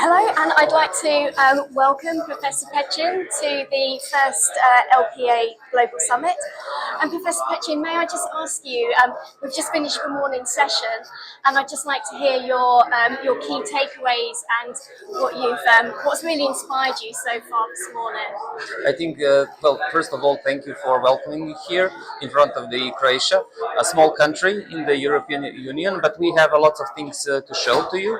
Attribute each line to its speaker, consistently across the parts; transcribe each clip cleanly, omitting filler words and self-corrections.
Speaker 1: Hello, and I'd like to welcome Professor Pećin to the first LPA Global Summit. And Professor Pećin, may I just ask you, we've just finished the morning session, and I'd just like to hear your key takeaways and what's really inspired you so far this morning.
Speaker 2: I think, well, first of all, thank you for welcoming me here in front of the Croatia, a small country in the European Union, but we have a lot of things to show to you.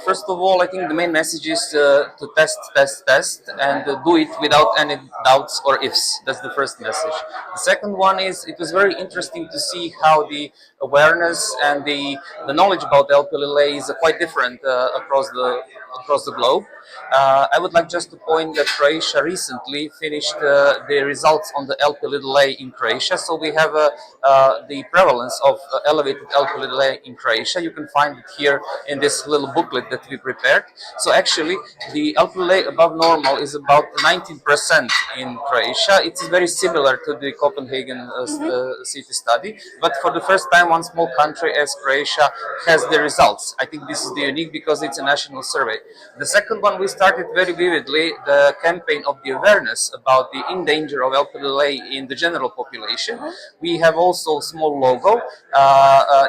Speaker 2: First of all, I think the main message is to test, and do it without any doubts or ifs. That's the first message. The second one is it was very interesting to see how the awareness and the knowledge about LPLA is quite different across the globe. I would like just to point that Croatia recently finished the results on the LPLA in Croatia. So we have the prevalence of elevated LPLA in Croatia. You can find it here in this little booklet that we prepared. So actually, the LPLA above normal is about 19% in Croatia. It's very similar to the Copenhagen city study, but for the first time, one small country as Croatia has the results. I think this is the unique because it's a national survey. The second one, we started very vividly the campaign of the awareness about the in danger of LPLA in the general population. We have also a small logo.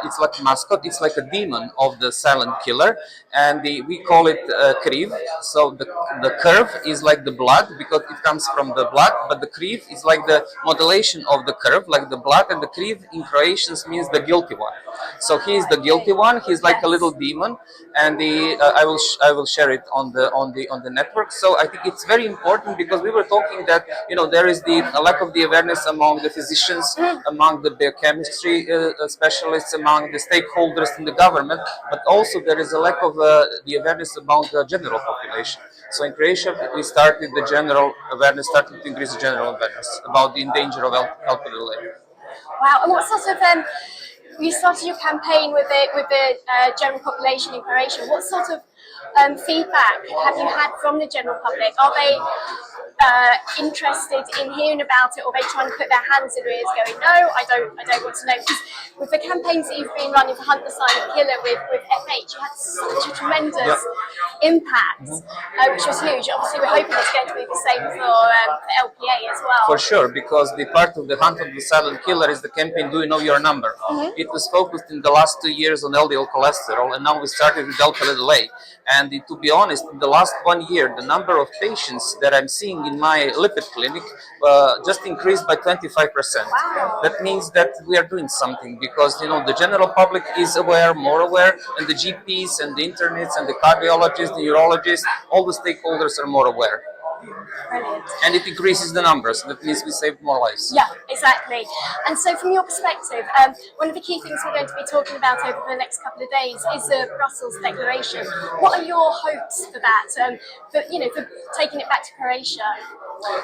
Speaker 2: It's like a mascot. It's like a demon of the silent killer, and we call it kriv. So the curve is like the blood because it comes from the blood, but the kriv is like the modulation of the curve, like the blood, and the kriv in Croatian means the guilty one. So he is the guilty one. He's like a little demon, and I will share it on the network. So I think it's very important because we were talking that there is a lack of the awareness among the physicians, among the biochemistry specialists, among the stakeholders in the government, but also there is a lack of the awareness among the general population. So in Croatia, we started the general awareness, started to increase the general awareness about the danger of LPLA.
Speaker 1: Wow, and what sort of you started your campaign with the general population in Croatia. What sort of feedback have you had from the general public? Are they interested in hearing about it, or are they trying to put their hands in their ears going, no, I don't want to know? Because with the campaigns that you've been running for Hunt the Silent Killer with FH, you had such a tremendous impact, which was huge. Obviously, we're hoping it's going to be the same for LPA as well.
Speaker 2: For sure, because the part of the Hunt of the Silent Killer is the campaign Do You Know Your Number? It was focused in the last 2 years on LDL cholesterol, and now we started with LPLA. And to be honest, in the last 1 year, the number of patients that I'm seeing in my lipid clinic just increased by 25%.
Speaker 1: Wow.
Speaker 2: That means that we are doing something because the general public is aware, more aware, and the GPs and the internets and the cardiologists, the neurologists, all the stakeholders are more aware.
Speaker 1: Brilliant.
Speaker 2: And it increases the numbers. That means we save more lives.
Speaker 1: Yeah, exactly. And so from your perspective, one of the key things we're going to be talking about over the next couple of days is the Brussels Declaration. What are your hopes for that, for taking it back to Croatia?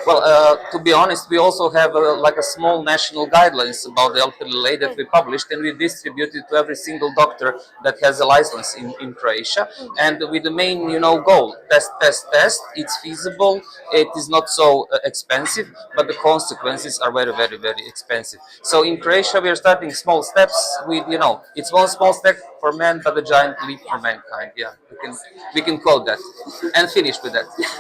Speaker 2: Well, to be honest, we also have like a small national guidelines about the LPLA that we published, and we distributed to every single doctor that has a license in Croatia, and with the main goal: test. It's feasible. It is not so expensive, but the consequences are very, very, very expensive. So in Croatia, we are starting small steps. With it's one small step for man, but a giant leap for mankind. Yeah, we can quote that and finish with that.